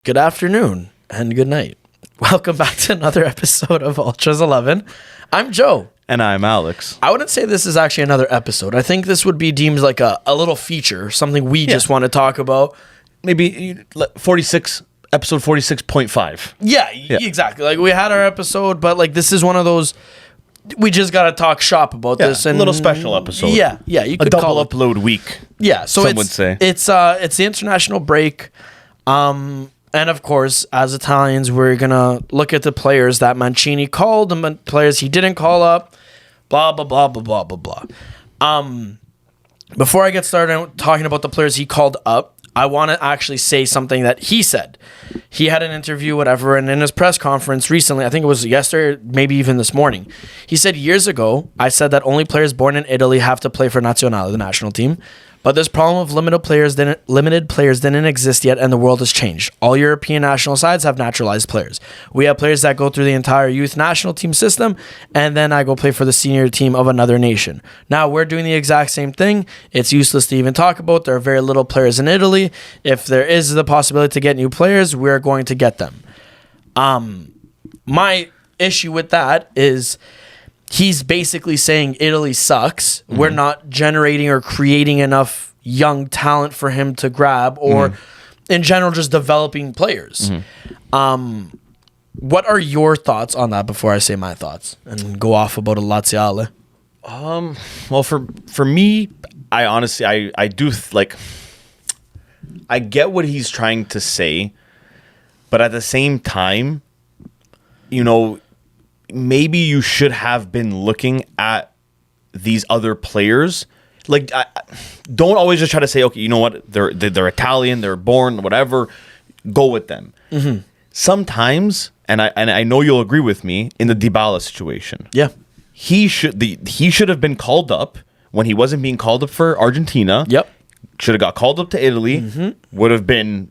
Good afternoon and good night. Welcome back to another episode of Ultras 11. I'm Joe. And I'm Alex. I wouldn't say this is actually another episode. I think this would be deemed like a little feature, something we just want to talk about. Maybe episode 46.5. Yeah, exactly. Like we had our episode, but like this is one of those, we just got to talk shop about this. And a little special episode. Yeah, you could double call it. upload week. Yeah, so some would say. It's the international break. And of course, as Italians, we're going to look at the players that Mancini called and the players he didn't call up, blah, blah, blah, blah, blah, blah, blah. Before I get started talking about the players he called up, I want to actually say something that he said. He had an interview, whatever, and in his press conference recently, I think it was yesterday, maybe even this morning, he said, years ago, I said that only players born in Italy have to play for Nazionale, the national team. But this problem of limited players didn't exist yet, and the world has changed. All European national sides have naturalized players. We have players that go through the entire youth national team system, and then I go play for the senior team of another nation. Now, we're doing the exact same thing. It's useless to even talk about. There are very little players in Italy. If there is the possibility to get new players, we're going to get them. My issue with that is he's basically saying Italy sucks. Mm-hmm. We're not generating or creating enough young talent for him to grab, or in general, just developing players. Mm-hmm. What are your thoughts on that before I say my thoughts and go off about a Laziale? Well, for me, I honestly, I do I get what he's trying to say, but at the same time, maybe you should have been looking at these other players. Like, don't always just try to say, okay, you know what? They're Italian, they're born, whatever. Go with them. Mm-hmm. Sometimes, and I know you'll agree with me, in the Dybala situation, he should have been called up when he wasn't being called up for Argentina. Yep, should have got called up to Italy. Mm-hmm. Would have been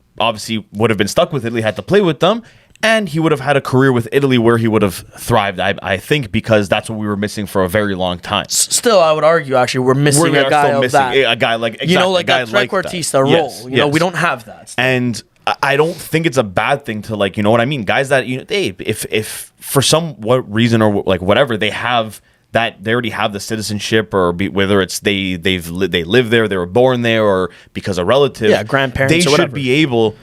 stuck with Italy, had to play with them. And he would have had a career with Italy where he would have thrived, I think, because that's what we were missing for a very long time. Still, I would argue, actually, we're missing a guy like that trequartista role. Yes. We don't have that. And I don't think it's a bad thing to, you know what I mean? Guys that, if for some reason or whatever, they have that, they already have the citizenship, or whether it's they live there, they were born there, or because a relative, grandparents, they should be able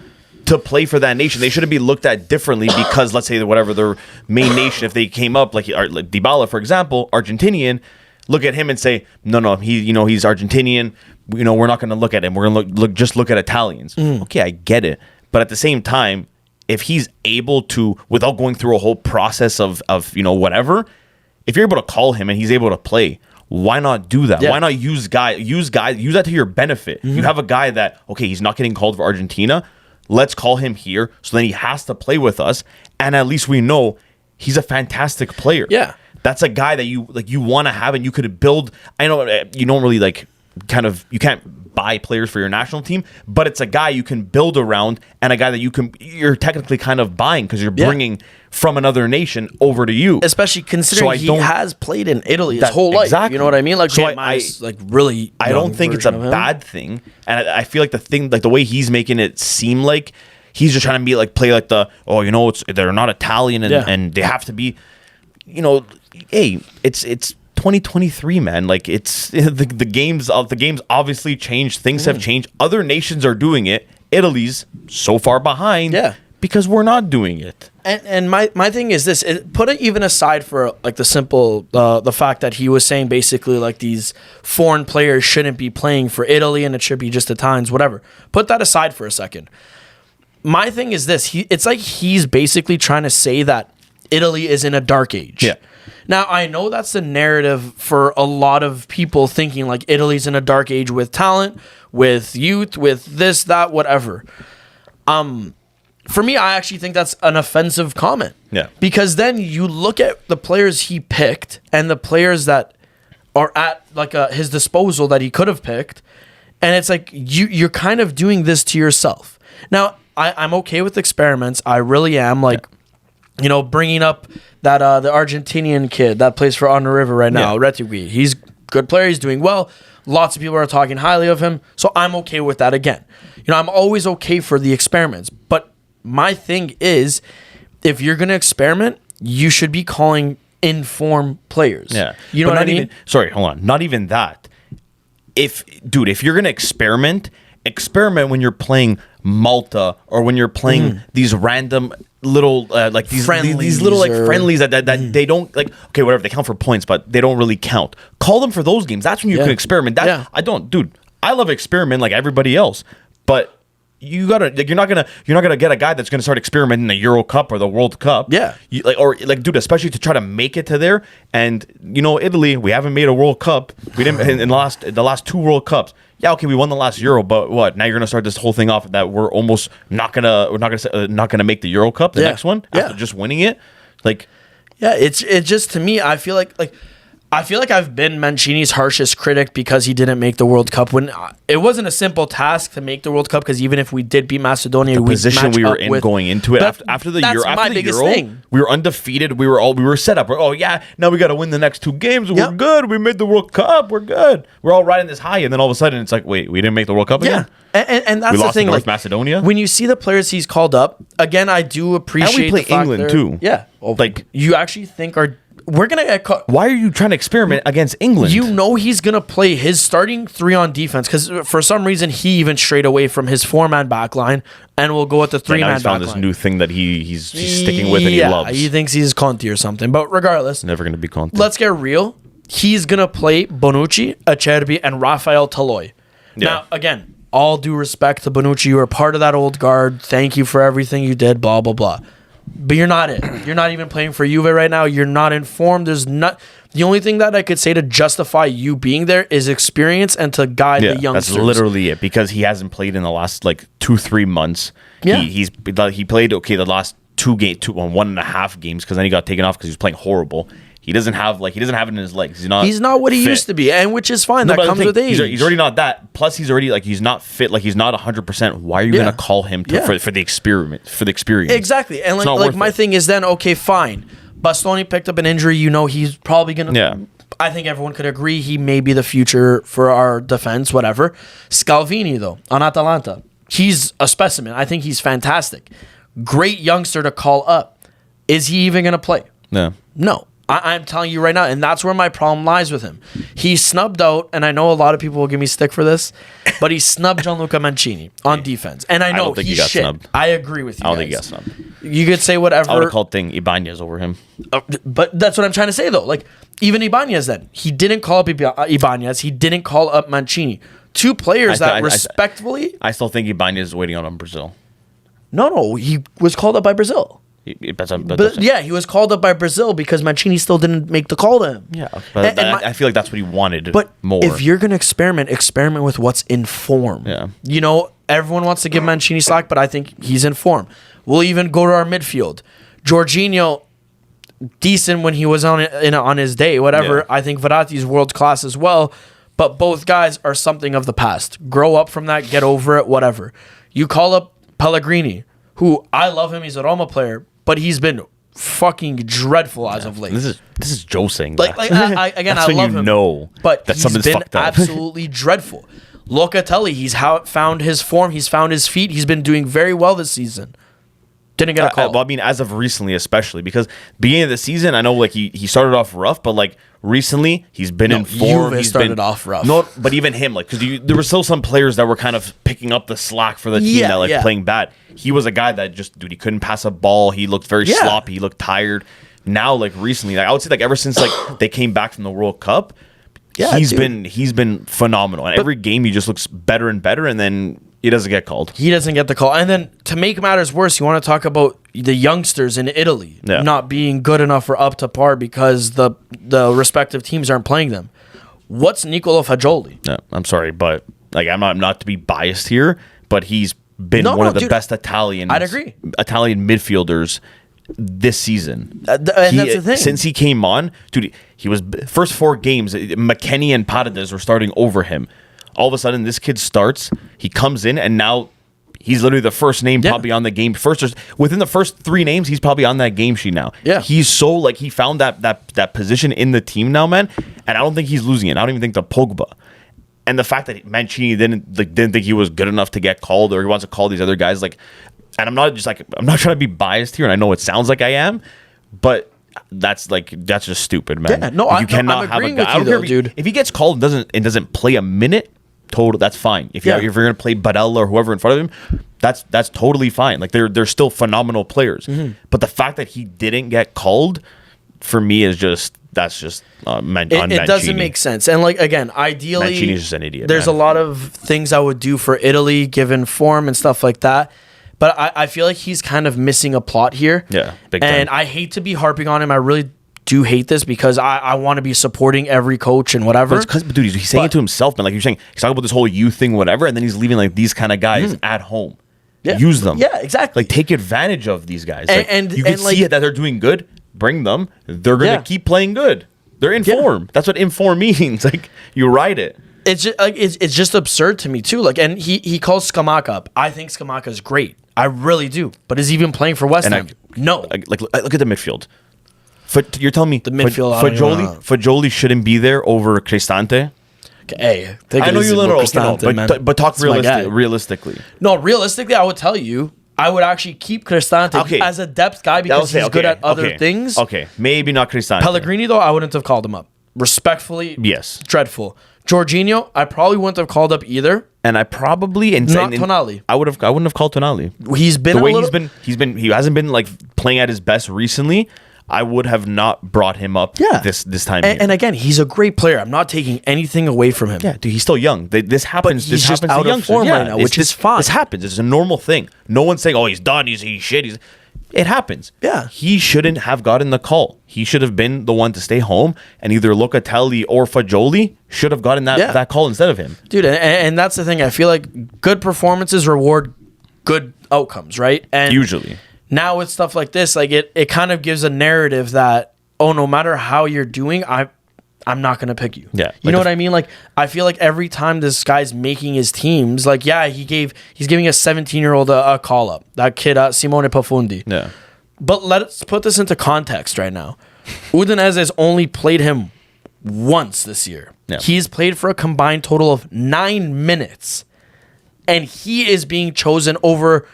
to play for that nation. They shouldn't be looked at differently because, let's say, whatever their main nation, if they came up like Dybala, for example, Argentinian, look at him and say, no, he's Argentinian. We're not going to look at him. We're going to look at Italians. Okay, I get it, but at the same time, if he's able to, without going through a whole process of whatever, if you're able to call him and he's able to play, why not do that? Yeah. Why not use that to your benefit? Mm-hmm. You have a guy that, okay, he's not getting called for Argentina. Let's call him here, so then he has to play with us, and at least we know he's a fantastic player. Yeah, that's a guy that you want to have, and you could build. I know you don't really you can't buy players for your national team, but it's a guy you can build around, and a guy that you're technically kind of buying because you're bringing from another nation over to you. Especially considering he has played in Italy his whole life. Exactly. You know what I mean? I don't think it's a bad thing, and I feel like the way he's making it seem like he's just trying to play they're not Italian and they have to be, hey, it's 2023, man. It's the games obviously changed. Things have changed. Other nations are doing it. Italy's so far behind because we're not doing it. And my thing is this: put it even aside for the simple the fact that he was saying basically these foreign players shouldn't be playing for Italy and it should be just Italians, whatever. Put that aside for a second. My thing is this: it's like he's basically trying to say that Italy is in a dark age. Yeah. Now, I know that's the narrative for a lot of people, thinking Italy's in a dark age with talent, with youth, with this, that, whatever. For me, I actually think that's an offensive comment. Yeah. Because then you look at the players he picked and the players that are at his disposal that he could have picked, and it's you're kind of doing this to yourself. Now, I'm okay with experiments. I really am. Bringing up that the Argentinian kid that plays for On the River right now, Retegui. He's a good player. He's doing well. Lots of people are talking highly of him. So I'm okay with that again. I'm always okay for the experiments. But my thing is, if you're going to experiment, you should be calling informed players. Yeah. You know what I mean? Sorry, hold on. Not even that. If you're going to experiment when you're playing Malta or when you're playing these random little like these little like friendlies that they don't like, okay, whatever, they count for points, but they don't really count. Call them for those games. That's when you can experiment. I love experiment like everybody else, but you gotta like, you're not gonna get a guy that's gonna start experimenting in the Euro Cup or the World Cup. Yeah. Dude, especially to try to make it to there. And Italy, we haven't made a World Cup. We didn't in the last 2 World Cups. Yeah, okay, we won the last Euro, but what? Now you're gonna start this whole thing off that we're almost not gonna make the Euro Cup, the next one after just winning it. Like, yeah, it's just, to me, I feel like I've been Mancini's harshest critic because he didn't make the World Cup when it wasn't a simple task to make the World Cup, because even if we did beat Macedonia, the position we were in going into it after the Euro, we were undefeated. We were set up. Oh yeah, now we got to win the next 2 games. We're good. We made the World Cup. We're good. We're all riding this high, and then all of a sudden it's like, wait, we didn't make the World Cup again. And that's we the lost thing. To North Macedonia. When you see the players he's called up again, I do appreciate. And we play the fact England too. Yeah, like you actually think we're gonna get caught. Why are you trying to experiment against England? He's gonna play his starting 3 on defense, because for some reason he even strayed away from his 4-man back line and will go with the 3-man back line. He's found this new thing that he's sticking with and he loves. He thinks he's Conte or something. But regardless, never gonna be Conte. Let's get real. He's gonna play Bonucci, Acerbi, and Rafael Toloi. Yeah. Now, again, all due respect to Bonucci, you were part of that old guard. Thank you for everything you did. Blah blah blah. But you're not it. You're not even playing for Juve right now. You're not informed. The only thing that I could say to justify you being there is experience and to guide the youngsters. That's literally it, because he hasn't played in the last like 2-3 months. Yeah. He played the last 1.5 games, because then he got taken off because he was playing horrible. He doesn't have it in his legs. He's not what he fit. used to be, and which is fine. That comes with age. He's already not that. Plus, he's already he's not fit. Like, he's not 100%. Why are you gonna call him for the experiment? For the experience, exactly. And my thing is then, okay, fine. Bastoni picked up an injury. He's probably gonna. Yeah. I think everyone could agree he may be the future for our defense. Whatever. Scalvini though on Atalanta, he's a specimen. I think he's fantastic. Great youngster to call up. Is he even gonna play? No. I'm telling you right now, and that's where my problem lies with him. He snubbed out, and I know a lot of people will give me stick for this, but he snubbed Gianluca Mancini on defense. And I know he's shit. Snubbed. I agree with you. I don't think he got snubbed. You could say whatever. I would have called Ibanez over him. But that's what I'm trying to say, though. Like, even Ibanez then. He didn't call up Ibanez. He didn't call up Mancini. 2 players respectfully... I still think Ibanez is waiting on Brazil. No. He was called up by Brazil. He was called up by Brazil because Mancini still didn't make the call to him. Yeah, but I feel like that's what he wanted. But more. If you're gonna experiment with what's in form. Yeah. Everyone wants to give Mancini slack, but I think he's in form. We'll even go to our midfield. Jorginho, decent when he was on his day, whatever. Yeah. I think Verratti's world class as well. But both guys are something of the past. Grow up from that, get over it, whatever. You call up Pellegrini, who I love him. He's a Roma player. But he's been fucking dreadful as of late. This is Joe saying that. Again, I love him. But that he's been absolutely dreadful. Locatelli, he's found his form. He's found his feet. He's been doing very well this season. Didn't get a call. Well, I mean, as of recently, especially because beginning of the season, I know he started off rough, but recently he's been in form. He started off rough. No, but even him, because there were still some players that were kind of picking up the slack for the team that playing bad. He was a guy that he couldn't pass a ball. He looked very sloppy. He looked tired. Now, recently, I would say ever since they came back from the World Cup, he's been phenomenal. And every game he just looks better and better, and then he doesn't get called. He doesn't get the call. And then to make matters worse, you want to talk about the youngsters in Italy not being good enough or up to par because the respective teams aren't playing them. What's Nicolo Fagioli? Yeah, I'm sorry, but I'm not to be biased here, but he's been one of the best Italian midfielders this season. And that's the thing. Since he came on, dude, he was first 4 games, McKennie and Paredes were starting over him. All of a sudden, this kid starts. He comes in, and now he's literally the first name probably on the game. Within the first 3 names, he's probably on that game sheet now. Yeah, he's so he found that position in the team now, man. And I don't think he's losing it. I don't even think the Pogba. And the fact that Mancini didn't think he was good enough to get called, or he wants to call these other guys, and I'm not trying to be biased here, and I know it sounds like I am, but that's just stupid, man. Yeah, no, you cannot I'm have a agreeing guy. with I don't you, care though, dude. if he gets called and doesn't play a minute. Total, that's fine. If you're gonna play Barella or whoever in front of him, that's totally fine. Like they're still phenomenal players. But the fact that he didn't get called, for me, is just it doesn't make sense. And like again, ideally, Mancini's just an idiot. There's man. a lot of things I would do for Italy given form and stuff like that. But I feel like he's kind of missing a plot here. Yeah, big and time. I hate to be harping on him. I really do hate this because I want to be supporting every coach and whatever. But it's because, dude, he's saying it to himself, man. Like you're saying, he's talking about this whole youth thing, whatever, and then he's leaving like these kind of guys at home. Yeah. Use them. Yeah, exactly. Like take advantage of these guys. Like, And you can and, like- see it that they're doing good. Bring them. They're gonna Yeah. keep playing good. They're in form. That's what inform means. Like you ride it. It's just, like it's just absurd to me too. Like, and he calls Scamacca up. I think Scamacca is great. I really do. But is he even playing for West Ham? No. Like look at the midfield. You're telling me The midfield, I don't even know. Fajoli shouldn't be there over Cristante? Hey, take I it know easy you with know, Cristante, man. but talk That's my guy. realistically. No, realistically, I would tell you, I would actually keep Cristante Okay. as a depth guy because he's good at other things. Okay, maybe not Cristante. Pellegrini, though, I wouldn't have called him up. Respectfully, Yes. dreadful. Jorginho, I probably wouldn't have called up either. And I probably Not Tonali. I wouldn't have called Tonali. He's been The way he's been. he hasn't been like playing at his best recently. I would have not brought him up this time. And again, he's a great player. I'm not taking anything away from him. yeah, dude, he's still young. This happens. he's This just happens out to of youngsters. form right now, which is fine. This happens. It's a normal thing. No one's saying, "Oh, he's done. He's shit." It happens. Yeah. He shouldn't have gotten the call. He should have been the one to stay home, and either Locatelli or Fajoli should have gotten that call instead of him. Dude, and that's the thing. I feel like good performances reward good outcomes, right? And Usually. now with stuff like this, like it kind of gives a narrative that, oh, no matter how you're doing, I'm not going to pick you. Yeah, You know what I mean? Like, I feel like every time this guy's making his teams, like, yeah, he's giving a 17-year-old a call up. That kid, Simone Pafundi. Yeah. But let's put this into context right now. Udinese has only played him once this year. Yeah. He's played for a combined total of 9 minutes. And he is being chosen over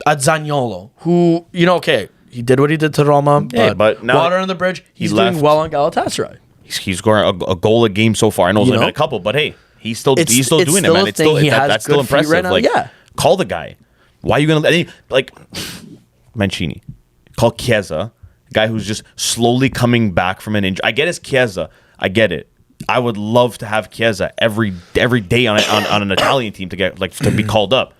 a Zaniolo, who, okay, he did what he did to Roma, Yeah, but now water under the bridge, he's doing left. well on Galatasaray. He's scoring a goal a game so far. I know it's only been a couple, but hey, he's still It's doing still it, man. a It's still thing. He has that's still good feet impressive. right now, Like, yeah. call the guy. Why are you gonna like Mancini? Call Chiesa, a guy who's just slowly coming back from an injury. I get it's Chiesa. I get it. I would love to have Chiesa every day on an Italian team to get to be called up.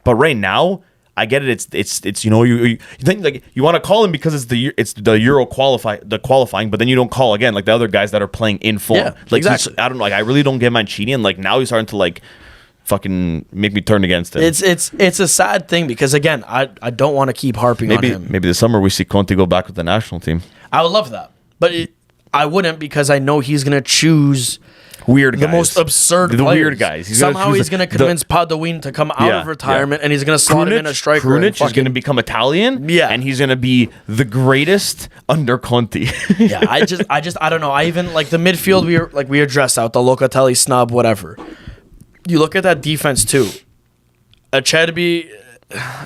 But right now, I get it. It's you think like you want to call him because it's the Euro qualifying, but then you don't call again like the other guys that are playing in form. Yeah, like exactly. I don't know. Like I really don't get Mancini, and like now he's starting to like fucking make me turn against him. It's a sad thing because again, I don't want to keep harping on him. Maybe this summer we see Conte go back with the national team. I would love that, but I wouldn't because I know he's gonna choose Weird guys. the most absurd The players. weird guys. Somehow he's going to convince Padoin to come out of retirement and he's going to slot him in a striker. Krunic is going to become Italian. Yeah. And he's going to be the greatest under Conte. Yeah, I don't know. I even like the midfield we addressed out the Locatelli snub, whatever. You look at that defense too. Acerbi,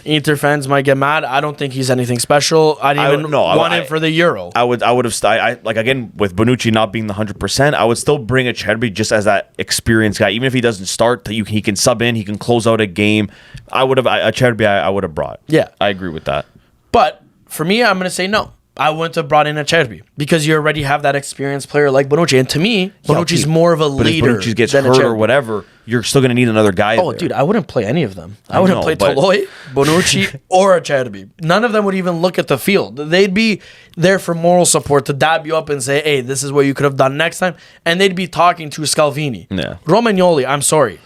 Inter fans might get mad. I don't think he's anything special. I didn't even want him for the Euro. I would have like again with Bonucci not being the 100%. I would still bring Acerbi just as that experienced guy, even if he doesn't start. He can sub in. He can close out a game. Acerbi I would have brought. Yeah, I agree with that. But for me, I'm going to say no. I wouldn't have brought in Acerbi because you already have that experienced player like Bonucci. And to me, Bonucci's more of a leader. If Bonucci gets than hurt Acerbi. or whatever, you're still going to need another guy. Oh, there. dude, I wouldn't play any of them. I wouldn't know, play but- Toloi, Bonucci, or Acerbi. None of them would even look at the field. They'd be there for moral support to dab you up and say, hey, this is what you could have done next time. And they'd be talking to Scalvini. Yeah. Romagnoli, I'm sorry.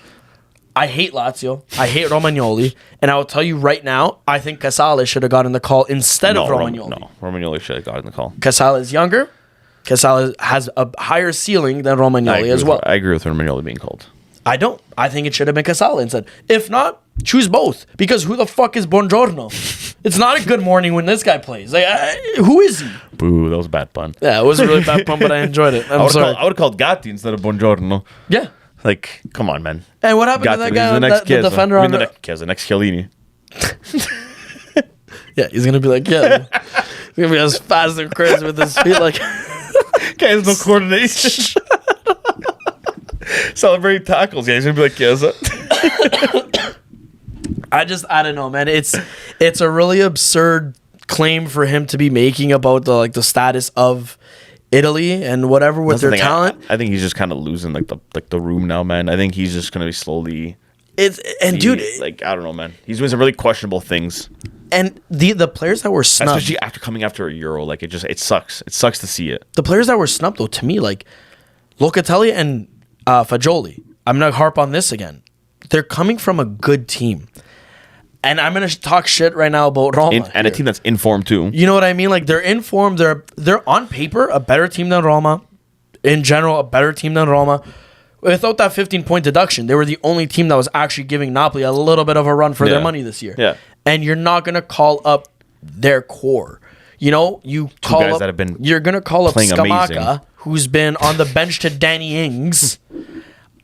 I hate Lazio. I hate Romagnoli. And I will tell you right now, I think Casale should have gotten the call instead of Romagnoli. Romagnoli should have gotten the call. Casale is younger. Casale has a higher ceiling than Romagnoli as well. I agree with Romagnoli being called. I don't. I think it should have been Casale instead. If not, choose both. Because who the fuck is Buongiorno? It's not a good morning when this guy plays. Like, who is he? Boo, that was a bad pun. Yeah, it was a really bad pun, but I enjoyed it. I would have called Gatti instead of Buongiorno. Yeah. Like, come on, man. And what happened to that guy, the next the defender on the next Chiellini. Yeah, he's gonna be like, yeah, he's gonna be as fast as Chris with his feet, like, Guy has no coordination. Celebrate tackles. Yeah, he's gonna be like, yes. I don't know, man. It's a really absurd claim for him to be making about the status of Italy and whatever with their talent. I think he's just kind of losing the room now, man. I think he's just gonna be slowly. Dude, like I don't know, man. He's doing some really questionable things. And the players that were snubbed, especially after coming after a Euro, like it sucks. It sucks to see it. The players that were snubbed, though, to me, like Locatelli and Fagioli. I'm gonna harp on this again. They're coming from a good team, and I'm gonna talk shit right now about Roma and a team that's in form too. You know what I mean? Like they're in form. They're on paper a better team than Roma. In general, a better team than Roma. Without that 15-point deduction, they were the only team that was actually giving Napoli a little bit of a run for their money this year. Yeah. And you're not going to call up their core. You know, you call guys up, that have been you're going to call up Scamacca, amazing. who's been on the bench to Danny Ings.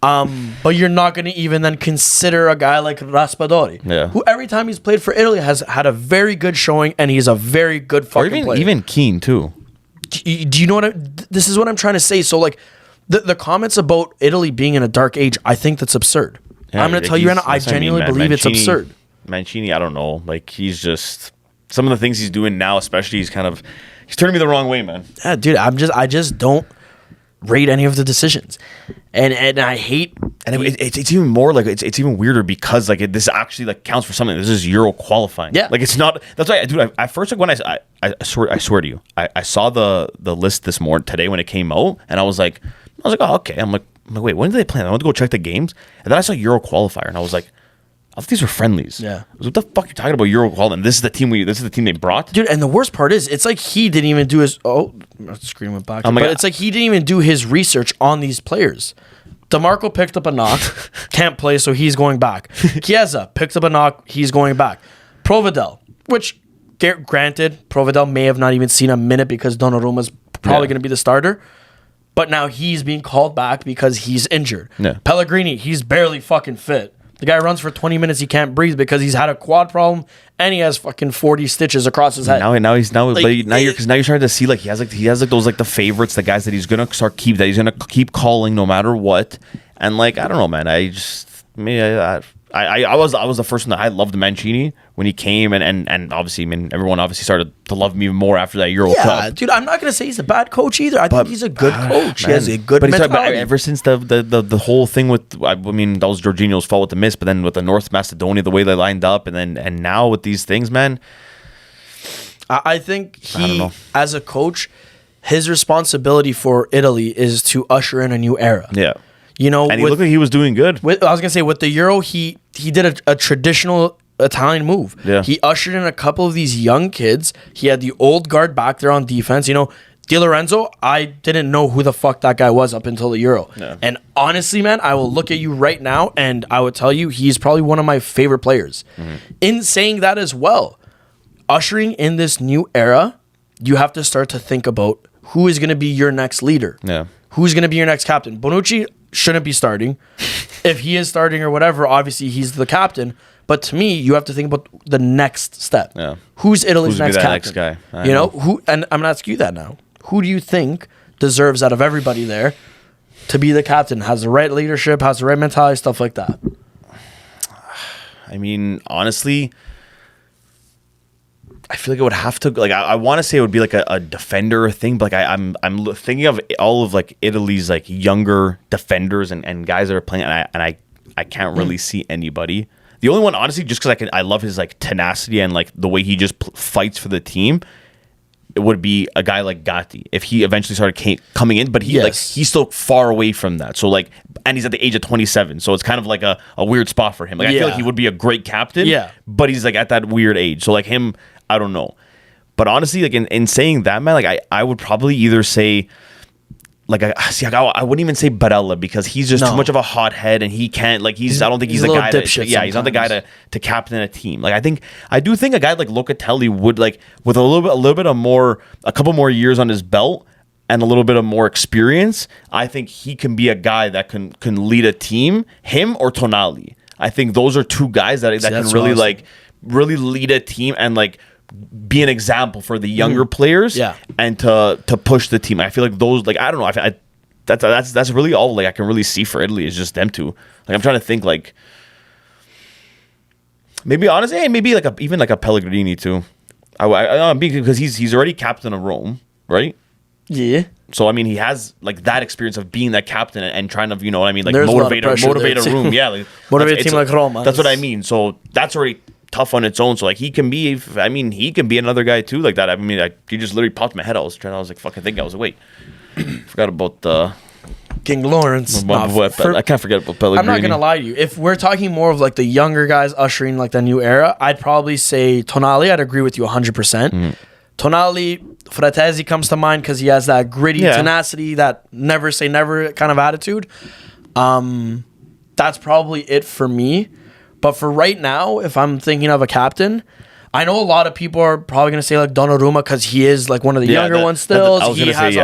But you're not going to even then consider a guy like Raspadori, who every time he's played for Italy has had a very good showing, and he's a very good fucking player. Even Keane, too. Do you know this is what I'm trying to say. So, like, the comments about Italy being in a dark age, I think that's absurd. Yeah, I'm going to tell you right now, I genuinely believe it's absurd. Mancini, I don't know. Like, he's just... Some of the things he's doing now, especially, he's turning me the wrong way, man. Yeah, dude, I just don't rate any of the decisions. And I hate... And it's even more, like, it's even weirder because, like, this actually, like, counts for something. This is Euro qualifying. Yeah. Like, it's not... That's why, dude, at first, like, when I swear to you, I saw the list today when it came out, and I was like, oh, okay. I'm like, wait, when did they play? I went to go check the games, and then I saw Euro qualifier, and I was like, I thought these were friendlies. Yeah. I was like, what the fuck are you talking about Euro qualifier? This is the team they brought? Dude, and the worst part is, it's like he didn't even do his... Oh, my screen went back. Oh but it's like he didn't even do his research on these players. DeMarco picked up a knock, can't play, so he's going back. Chiesa picked up a knock, he's going back. Provedel, which, granted, Provedel may have not even seen a minute because Donnarumma's probably going to be the starter. But now he's being called back because he's injured. Yeah. Pellegrini, he's barely fucking fit. The guy runs for 20 minutes, he can't breathe because he's had a quad problem and he has fucking 40 stitches across his head. Now you're starting to see like he has those like the favorites, the guys that he's gonna keep calling no matter what. And like I don't know, man. I was the first one that I loved Mancini when he came and obviously, I mean, everyone obviously started to love me even more after that Euro Cup. Yeah, dude, I'm not gonna say he's a bad coach either. I think he's a good coach. He has a good mentality. Ever since the whole thing with, I mean, that was Jorginho's fault with the miss, but then with the North Macedonia, the way they lined up, and now with these things, man. I think as a coach, his responsibility for Italy is to usher in a new era. Yeah. You know, and he looked like he was doing good. I was gonna say with the Euro, he did a traditional Italian move. Yeah. He ushered in a couple of these young kids. He had the old guard back there on defense. You know, Di Lorenzo, I didn't know who the fuck that guy was up until the Euro. Yeah. And honestly, man, I will look at you right now and I would tell you he's probably one of my favorite players. Mm-hmm. In saying that as well, ushering in this new era, you have to start to think about who is going to be your next leader. Yeah. Who's going to be your next captain? Bonucci shouldn't be starting. If he is starting or whatever, obviously he's the captain. But to me, you have to think about the next step. Yeah. Who's Italy's next captain? Next guy? You know who? And I'm gonna ask you that now. Who do you think deserves out of everybody there to be the captain? Has the right leadership? Has the right mentality? Stuff like that. I mean, honestly, I feel like it would have to like I want to say it would be like a defender thing, but like I'm thinking of all of like Italy's like younger defenders and guys that are playing, and I can't really see anybody. The only one, honestly, just because I love his like tenacity and like the way he just fights for the team, it would be a guy like Gatti if he eventually started coming in, but he's still far away from that. So like, and he's at the age of 27, so it's kind of like a weird spot for him. Like I feel like he would be a great captain, but he's like at that weird age. So like him, I don't know. But honestly, like in saying that, man, like I would probably either say. Like I wouldn't even say Barella because he's just too much of a hothead and he can't like I don't think he's the guy he's not the guy to captain a team. Like I do think a guy like Locatelli would like with a couple more years on his belt and a little bit of more experience, I think he can be a guy that can lead a team, him or Tonali. I think those are two guys that can really like really lead a team and like be an example for the younger players, and to push the team. I feel like those, like, I don't know, that's really all like I can really see for Italy is just them two. Like, I'm trying to think, like, maybe honestly, maybe like even like a Pellegrini too. Because he's already captain of Rome, right? Yeah. So I mean, he has like that experience of being that captain and trying to, you know what I mean, like There's motivate a there, room. Yeah, like, motivate a team like Roma. That's what I mean. So that's already tough on its own. So like he can be another guy too like that. I mean, he just literally popped in my head. I was like fucking thinking. I was like, wait, forgot about King Lawrence. I can't forget about Pellegrini. I'm not gonna lie to you. If we're talking more of like the younger guys ushering like the new era, I'd probably say Tonali. I'd agree with you 100%. Tonali, Fratesi comes to mind because he has that gritty tenacity, that never say never kind of attitude. That's probably it for me. But for right now, if I'm thinking of a captain, I know a lot of people are probably going to say like Donnarumma because he is like one of the younger ones still. I was going to say,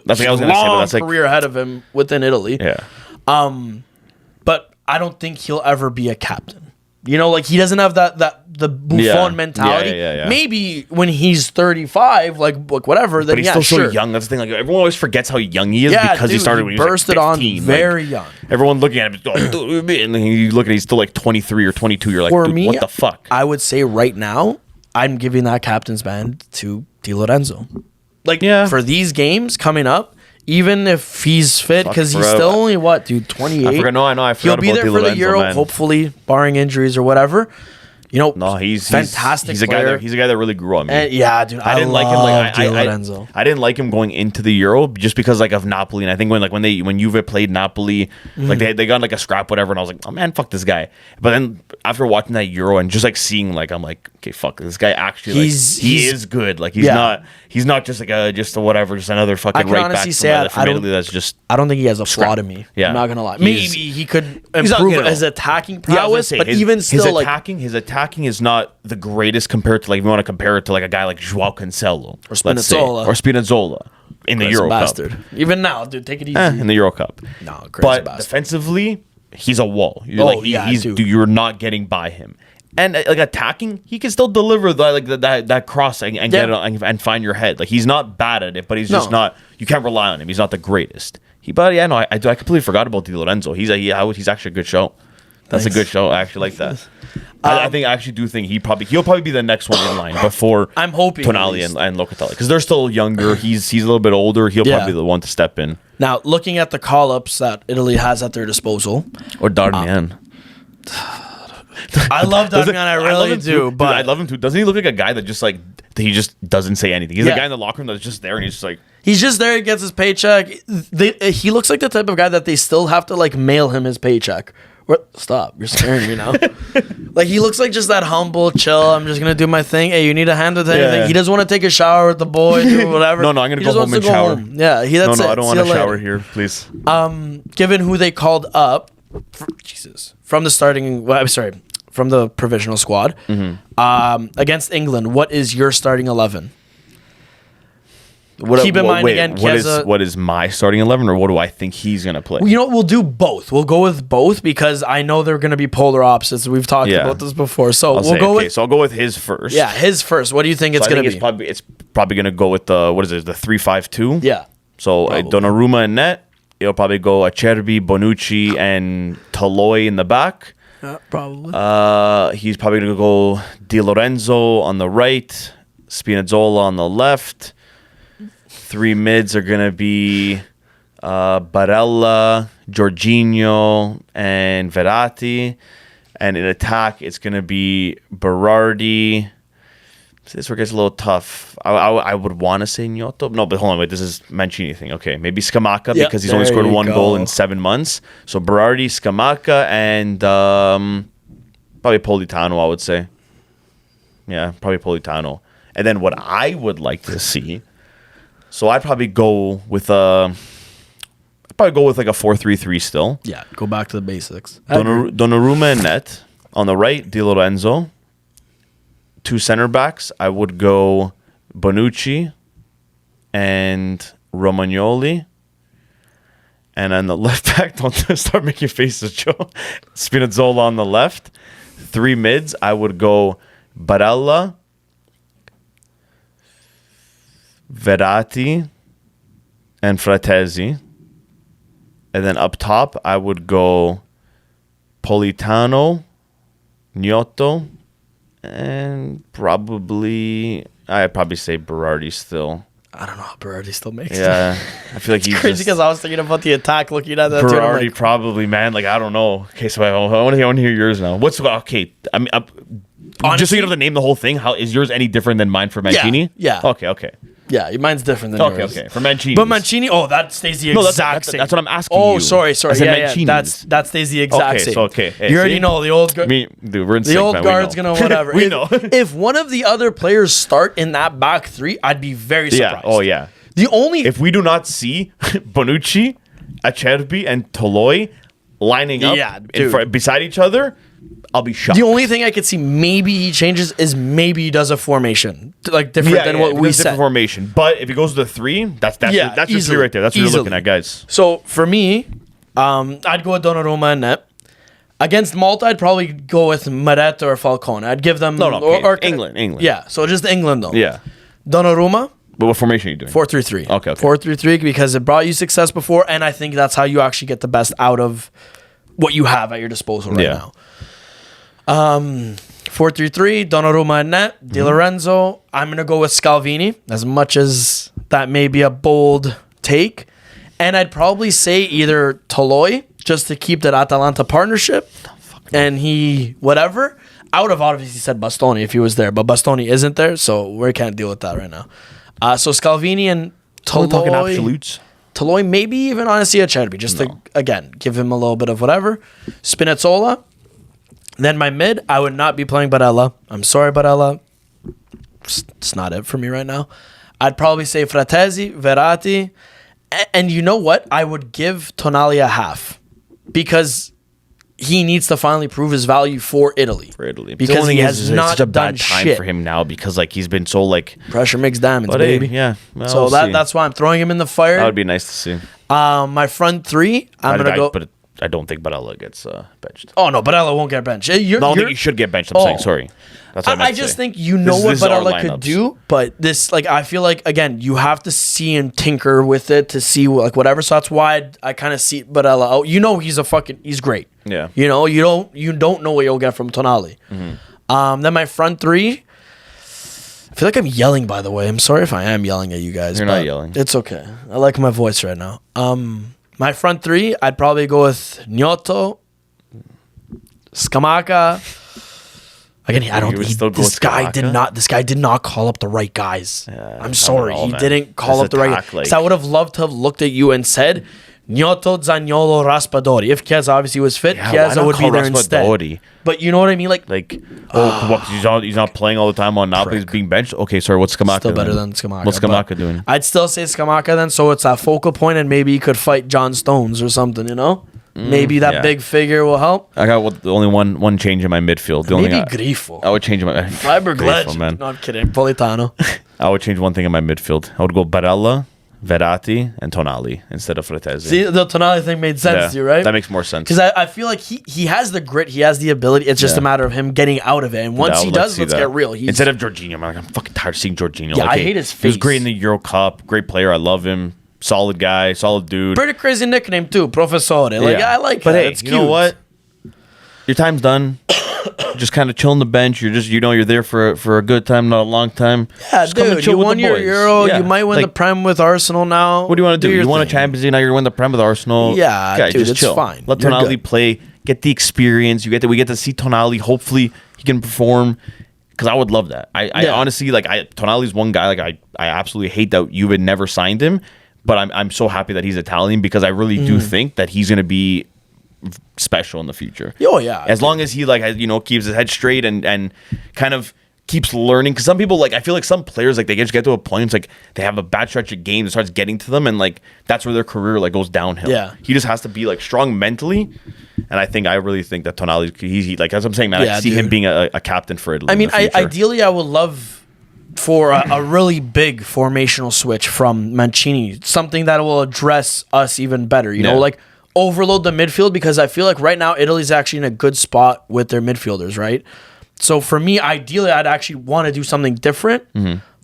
that's what I was going to say. Long That's like career ahead of him within Italy. Yeah. But I don't think he'll ever be a captain. You know, like he doesn't have the Buffon mentality. Yeah. Maybe when he's 35, like whatever, then but he's still so young. That's the thing. Like everyone always forgets how young he is because he started when he was bursted like 15. on very young. Everyone looking at him, and then you look at he's still like 23 or 22. You're like, For dude, me, what the fuck? I would say right now, I'm giving that captain's band to Di Lorenzo. Like for these games coming up. Even if he's fit, because he's still only 28. I forgot. He'll be there for the Euro, hopefully, barring injuries or whatever. You know, no, he's fantastic. He's a player. Guy that really grew on me. And, yeah, dude, I didn't like him. Like I didn't like him going into the Euro just because like of Napoli. And I think when Juve played Napoli, like they got like a scrap, whatever. And I was like, oh man, fuck this guy. But then after watching that Euro and just like seeing, like, I'm like, okay, fuck, this guy actually, like, he is good. Like he's not just like just another fucking right back from Italy. That's just, I don't think he has a flaw to me. Yeah, I'm not gonna lie. Maybe he could improve his attacking prowess, but even still, his attacking is not the greatest compared to, like, if you want to compare it to like a guy like Joao Cancelo or Spinazzola in the Euro Cup. Even now, dude, take it easy. In the Euro Cup. No, but defensively, he's a wall. You're not getting by him. And like attacking, he can still deliver that cross and get it and find your head. Like he's not bad at it, but he's just not. You can't rely on him. He's not the greatest. I completely forgot about Di Lorenzo. He's actually a good show. That's a good show. I actually like that. I actually do think he'll probably be the next one in line before I'm hoping Tonali and Locatelli, because they're still younger. He's a little bit older. He'll probably be the one to step in. Now, looking at the call-ups that Italy has at their disposal, or Darmian. I love Darmian. I really do. But I love him too. Doesn't he look like a guy that just like he just doesn't say anything? He's a guy in the locker room that's just there and he's just like. He's just there. He gets his paycheck. He looks like the type of guy that they still have to like mail him his paycheck. Stop! You're scaring me now. Like he looks like just that humble, chill. I'm just gonna do my thing. Hey, you need a hand with anything? Yeah. He doesn't want to take a shower with the boys or whatever. No, I'm gonna go home and shower. Yeah, that's it. I don't want to shower here, please. Given who they called up, from the provisional squad, against England, what is your starting 11? Keep in mind again, what is my starting 11, or what do I think he's gonna play? You know, we'll do both. We'll go with both because I know they're gonna be polar opposites. We've talked about this before, so So I'll go with his first. Yeah, his first. What do you think it's gonna be? It's probably gonna go with the 3-5-2. Yeah. So Donnarumma in net. It'll probably go Acerbi, Bonucci, and Toloi in the back. Probably. He's probably gonna go Di Lorenzo on the right, Spinazzola on the left. 3 mids are going to be Barella, Jorginho, and Verratti. And in attack, it's going to be Berardi. This is where it gets a little tough. I would want to say Gnotto. No, but hold on. Wait, this is Mancini thing. Okay, maybe Scamacca because he's only scored 1 goal in 7 months. So Berardi, Scamacca, and probably Politano, I would say. Yeah, probably Politano. And then what I would like to see... So I'd probably go with like a 4-3-3 still. Yeah, go back to the basics. Donnarumma in net. On the right, Di Lorenzo. 2 center backs. I would go Bonucci and Romagnoli. And on the left back, don't start making faces, Joe. Spinazzola on the left. 3 mids. I would go Barella, Verratti and Fratesi. And then up top, I would go Politano, Gnotto, and I'd probably say Berardi still. I don't know how Berardi still makes it. Yeah, I feel like he's crazy because I was thinking about the attack looking at that. Berardi Like, probably, man. Like, I don't know. Okay, so I want to hear yours now. Okay? I mean, honestly, just so you don't have to name the whole thing. How is yours any different than mine for Mancini? Yeah. Okay. yeah, mine's different than yours. Okay. For Mancini. But Mancini, that stays the exact same. That's what I'm asking Oh, you. sorry. I said Yeah, Mancini's. that stays the exact same. Okay. Hey, you already know the old guard. Dude, we're in The sync, old man. guard's We know. gonna whatever. We know. If one of the other players start in that back three, I'd be very surprised. Yeah. Oh, yeah. The only If we do not see Bonucci, Acerbi, and Toloi lining up beside each other, I'll be shocked. The only thing I could see maybe he changes is maybe he does a formation like different than what we said. Different formation. But if he goes to the three, that's your three right there. That's what you're looking at, guys. So for me, I'd go with Donnarumma and net. Against Malta, I'd probably go with Meret or Falcone. I'd give them or England. Yeah, so just England though. Yeah. Donnarumma. But what formation are you doing? 4-3-3. Okay. 4-3-3 because it brought you success before, and I think that's how you actually get the best out of what you have at your disposal right now. 4-3-3, Donnarumma and net, Di Lorenzo. I'm going to go with Scalvini, as much as that may be a bold take. And I'd probably say either Toloi, just to keep that Atalanta partnership, and whatever. I would have obviously said Bastoni if he was there, but Bastoni isn't there, so we can't deal with that right now. So Scalvini and Toloi. We're talking absolutes. Toloi, maybe even honestly Acerbi, just to, again, give him a little bit of whatever. Spinazzola. Then my mid, I would not be playing Barella. I'm sorry, Barella. It's not it for me right now. I'd probably say Fratesi, Verratti. And you know what? I would give Tonali a half. Because he needs to finally prove his value for Italy. Because he has not such a done bad time shit for him now because he's been so pressure makes diamonds, but baby. Yeah. Well, so that's why I'm throwing him in the fire. That would be nice to see. My front three, I'm gonna go. But I don't think Barella gets benched. Oh no, Barella won't get benched. I don't think he should get benched. I'm saying sorry. That's what I just think what Barella could do, but this I feel like again you have to see and tinker with it to see whatever. So that's why I kind of see Barella out. He's great. Yeah. You don't know what you'll get from Tonali. Mm-hmm. Then my front three. I feel like I'm yelling. By the way, I'm sorry if I am yelling at you guys. You're not yelling. It's okay. I like my voice right now. My front three, I'd probably go with Gnotto, Scamacca. Again, this guy did not call up the right guys. Yeah, I'm sorry. He didn't call up the right guys. Because I would have loved to have looked at you and said, Gnotto, Zaniolo, Raspadori. If Chiesa obviously was fit, Chiesa would be there instead. But you know what I mean? He's not playing all the time on Napoli. He's being benched. Okay, sorry, what's Scamacca? Still better than Scamacca. What's Scamacca doing? I'd still say Scamacca then, so it's a focal point, and maybe he could fight John Stones or something, Maybe that big figure will help. I got only one change in my midfield. Maybe Grifo. I would change my Grifo, man. No, I'm kidding. Politano. I would change one thing in my midfield. I would go Barella, Verratti, and Tonali instead of Fratesi. See, the Tonali thing made sense to you, right? That makes more sense. Because I feel like he has the grit, he has the ability. It's just a matter of him getting out of it. And once he does, let's get real. Instead of Jorginho, I'm fucking tired of seeing Jorginho. Yeah, I hate his face. He was great in the Euro Cup. Great player. I love him. Solid guy. Solid dude. Pretty crazy nickname too, Professore. I like but that. Hey, it's you cute. know what? Your time's done. Just kind of chill on the bench. You're just, you're there for a good time, not a long time. Yeah, just come and dude, chill you with won the your boys. Euro. Yeah. You might win the Prem with Arsenal now. What do you want to do? You won a thing. Champions League, now you're going to win the Prem with Arsenal. Yeah, dude, just it's chill. fine. Let You're Tonali good. play. Get the experience. We get to see Tonali. Hopefully, he can perform. Because I would love that. I honestly, Tonali's one guy, I absolutely hate that you would never signed him. But I'm so happy that he's Italian because I really do think that he's going to be special in the future. Oh yeah. As long as he keeps his head straight and kind of keeps learning. Because some people I feel like some players they just get to a point they have a bad stretch of games that starts getting to them and that's where their career goes downhill. Yeah. He just has to be strong mentally. And I really think that Tonali, he's as I'm saying, man, I see him being a captain for Italy. I mean, ideally, I would love for a really big formational switch from Mancini, something that will address us even better. You know, overload the midfield because I feel like right now Italy's actually in a good spot with their midfielders, right? So for me, ideally, I'd actually want to do something different,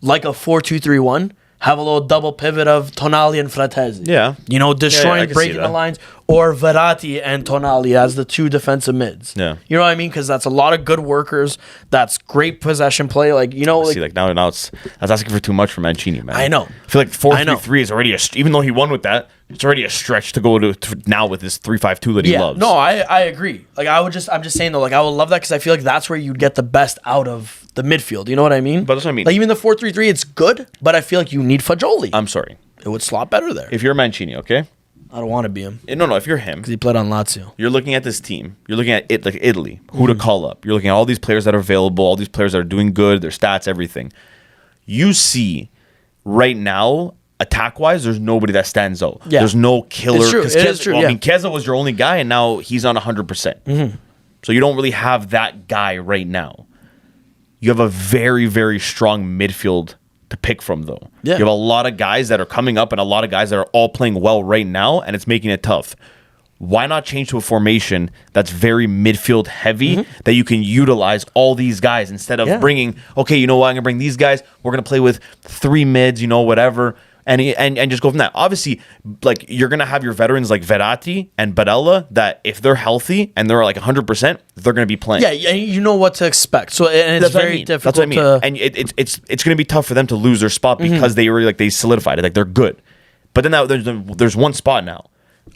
like a 4-2-3-1. have a little double pivot of Tonali and Fratesi. Yeah. You know, I destroying, can see breaking the that. lines, or Verratti and Tonali as the two defensive mids. Yeah. You know what I mean? Because that's a lot of good workers. That's great possession play. Like, you know, like, See, like now that's asking for too much for Mancini, man. I know. I feel like 4-3-3 is already even though he won with that, it's already a stretch to go to now with this 3-5-2 that he loves. No, I agree. Like, I'm just saying though, like, I would love that because I feel like that's where you'd get the best out of the midfield. You know what I mean? But that's what I mean. Like, even the 4-3-3, it's good, but I feel like you need Fagioli. I'm sorry. It would slot better there. If you're Mancini, okay? I don't want to be him No, if you're him, because he played on Lazio. you're looking at this team. You're looking at it like Italy, who to call up. You're looking at all these players that are available, all these players that are doing good, their stats, everything. You see, right now, attack-wise, there's nobody that stands out. Yeah. There's no killer. It's true. 'Cause It is true, I yeah. mean, Chiesa was your only guy, and now he's on 100%. So you don't really have that guy right now. You have a very, very strong midfield to pick from, though. Yeah. You have a lot of guys that are coming up and a lot of guys that are all playing well right now, and it's making it tough. Why not change to a formation that's very midfield heavy that you can utilize all these guys instead of bringing, okay, you know what, I'm going to bring these guys. We're going to play with 3 mids, you know, whatever. And just go from that. Obviously, like, you're going to have your veterans like Verratti and Barella that if they're healthy and they're like 100%, they're going to be playing. Yeah, you know what to expect. So, and it's That's what I very mean. difficult That's what I mean. to... And it's going to be tough for them to lose their spot because they already, like, they solidified it. Like, they're good. But then there's one spot now.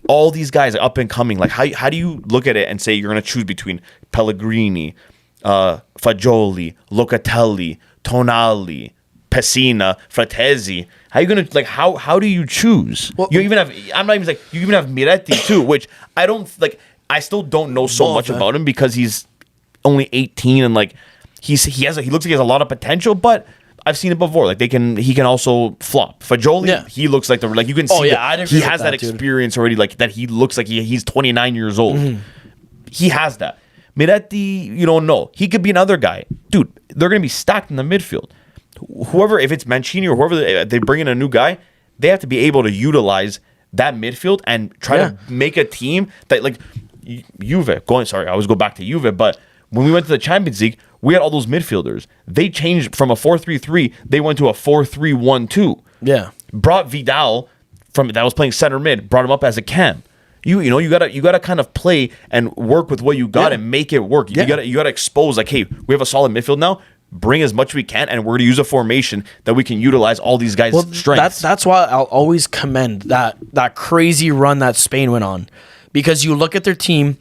All these guys are up and coming. Like, how do you look at it and say you're going to choose between Pellegrini, Fagioli, Locatelli, Tonali, Pessina, Fratesi? How you gonna how do you choose? Well, you even have you even have Miretti too, which I don't like. I still don't know so much about him because he's only 18 and like he looks like he has a lot of potential, but I've seen it before. Like he can also flop. Fagioli, he looks like you can see I'd he agree has with that dude. experience already. Like that he looks like he's 29 years old. He has that. Miretti, you don't know. He could be another guy, dude. They're gonna be stacked in the midfield. Whoever, if it's Mancini or whoever they bring in a new guy, they have to be able to utilize that midfield and try to make a team that like Juve. I always go back to Juve, but when we went to the Champions League, we had all those midfielders. They changed from a 4-3-3, they went to a 4-3-1-2. Yeah. Brought Vidal that was playing center mid, brought him up as a cam. You know you gotta kind of play and work with what you got and make it work. You gotta expose like, hey, we have a solid midfield now. Bring as much as we can, and we're going to use a formation that we can utilize all these guys' strengths. That's why I'll always commend that crazy run that Spain went on, because you look at their team,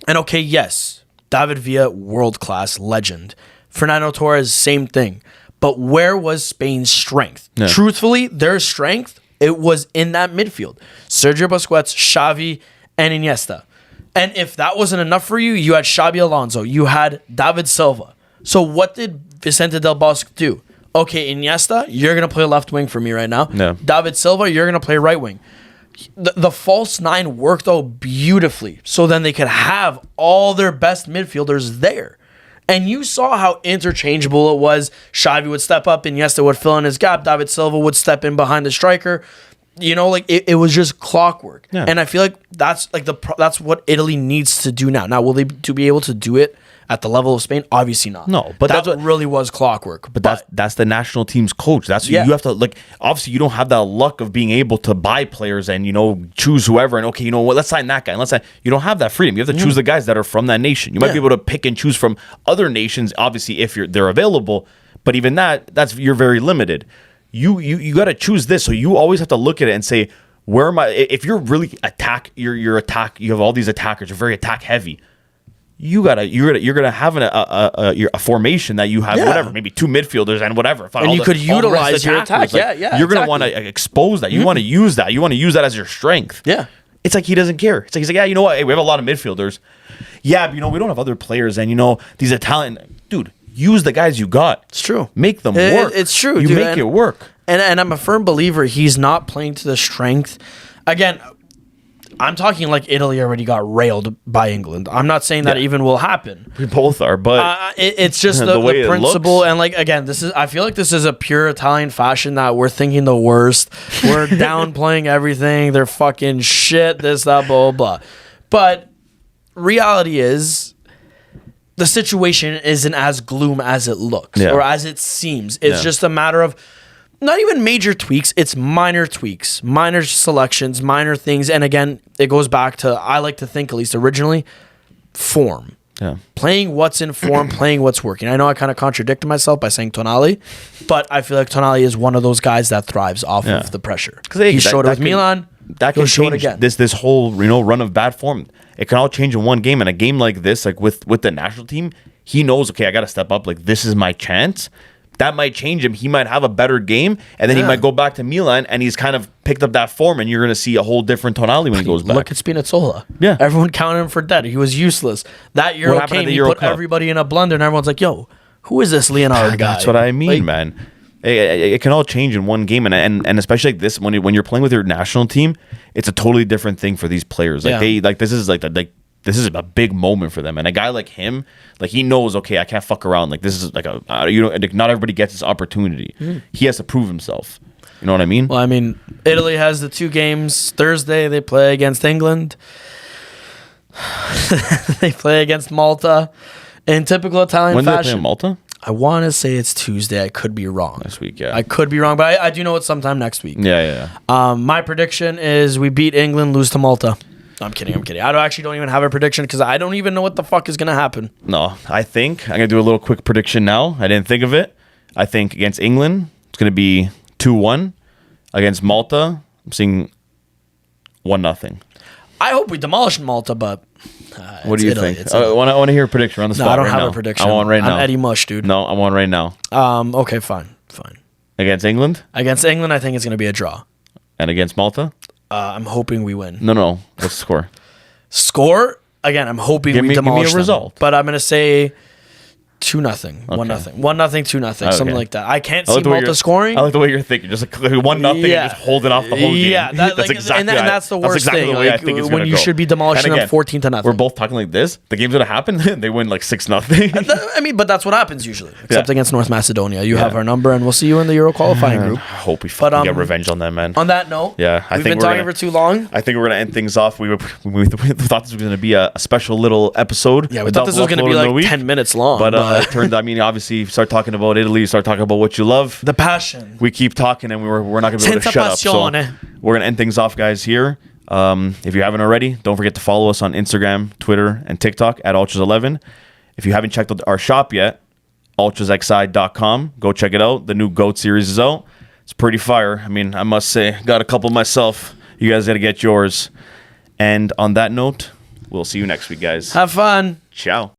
and okay, yes, David Villa, world class legend, Fernando Torres, same thing, but where was Spain's strength? Yeah. Truthfully, their strength, it was in that midfield. Sergio Busquets, Xavi, and Iniesta. And if that wasn't enough for you, you had Xabi Alonso, you had David Silva. So what did Vicente Del Bosque do? Okay, Iniesta, you're going to play left wing for me right now. Yeah. David Silva, you're going to play right wing. The false 9 worked out beautifully. So then they could have all their best midfielders there. And you saw how interchangeable it was. Xavi would step up, Iniesta would fill in his gap, David Silva would step in behind the striker. You know, like it was just clockwork. Yeah. And I feel like that's like that's what Italy needs to do now. Now, will they be able to do it at the level of Spain? Obviously not. No, but that really was clockwork. But that's the national team's coach. That's what you have to like. Obviously, you don't have that luck of being able to buy players and choose whoever and okay, you know what, let's sign that guy. You don't have that freedom. You have to choose the guys that are from that nation. You might be able to pick and choose from other nations. Obviously, if they're available, but even that's you're very limited. You got to choose this. So you always have to look at it and say, where am I? If you're really your attack, you have all these attackers. You're very attack heavy. You're gonna have a formation that you have whatever, maybe 2 midfielders and whatever. And you could utilize your attack. You're gonna want to expose that. You want to use that. You want to use that as your strength. Yeah. It's like he doesn't care. It's like he's like, yeah, you know what? Hey, we have a lot of midfielders. Yeah, but we don't have other players, and these Italian dude. Use the guys you got. It's true. Make them work. It's true. You dude. make it work. And I'm a firm believer he's not playing to the strength. Again, I'm talking like Italy already got railed by England. I'm not saying that even will happen. We both are, but it's just the way principle. And like again, I feel like this is a pure Italian fashion that we're thinking the worst. We're downplaying everything. They're fucking shit. This, that, blah, blah, blah. But reality is, the situation isn't as gloom as it looks or as it seems. It's just a matter of not even major tweaks. It's minor tweaks, minor selections, minor things. And again, it goes back to, I like to think, at least originally, form. Yeah. Playing what's in form, playing what's working. I know I kind of contradicted myself by saying Tonali, but I feel like Tonali is one of those guys that thrives off of the pressure. He showed it with Milan. That can change this whole run of bad form. It can all change in one game. And a game like this, like with the national team, he knows, okay, I got to step up. Like, this is my chance. That might change him. He might have a better game, and then he might go back to Milan, and he's kind of picked up that form, and you're going to see a whole different Tonali when he goes back. Look at Spinazzola. Yeah. Everyone counted him for dead. He was useless. That Euro came, he put everybody in a blender, and everyone's like, yo, who is this Leonard guy? That's what I mean, man. It can all change in one game, and especially like this, when you're playing with your national team, it's a totally different thing for these players. Like this is this is a big moment for them, and a guy like him, like, he knows, okay, I can't fuck around. Like, this is like not everybody gets this opportunity. He has to prove himself. You know what I mean? Well, I mean, Italy has the 2 games. Thursday they play against England. They play against Malta in typical Italian when fashion. When do they play in Malta? I want to say it's Tuesday. I could be wrong. Next week, yeah. I could be wrong, but I do know it's sometime next week. Yeah. My prediction is we beat England, lose to Malta. No, I'm kidding. I don't even have a prediction because I don't even know what the fuck is going to happen. No, I think I'm going to do a little quick prediction now. I didn't think of it. I think against England, it's going to be 2-1. Against Malta, I'm seeing 1-0. I hope we demolish Malta, but what do you think? I want to hear a prediction on the spot. No, I don't right have now. a prediction. I want right now. I'm Eddie Mush, dude. No, I want right now. Okay, fine. Against England? Against England, I think it's going to be a draw. And against Malta? I'm hoping we win. No. What's the score? Score? Again, I'm hoping we demolish give me a result. Them. But I'm going to say 2-0, 1-0, 2-0, something like that. I can't see Malta scoring. I like the way you're thinking, just like 1-0 and just holding off the whole game. Yeah, that's exactly. And that's the worst thing. Like, when you should be demolishing them 14-0. We're both talking like this. The game's gonna happen. They win like 6-0. I mean, but that's what happens usually. Except against North Macedonia, you have our number, and we'll see you in the Euro qualifying group. I hope we fucking get revenge on them, man. On that note, we've been talking for too long. I think we're gonna end things off. We thought this was gonna be a special little episode. Yeah, we thought this was gonna be like 10 minutes long, but it turned. I mean, obviously, start talking about Italy, start talking about what you love, the passion. We keep talking, and we're not gonna be able to shut up. So we're gonna end things off, guys. Here, if you haven't already, don't forget to follow us on Instagram, Twitter, and TikTok at Ultras11. If you haven't checked out our shop yet, UltrasXI.com. Go check it out. The new GOAT series is out. It's pretty fire. I mean, I must say, got a couple myself. You guys got to get yours. And on that note, we'll see you next week, guys. Have fun. Ciao.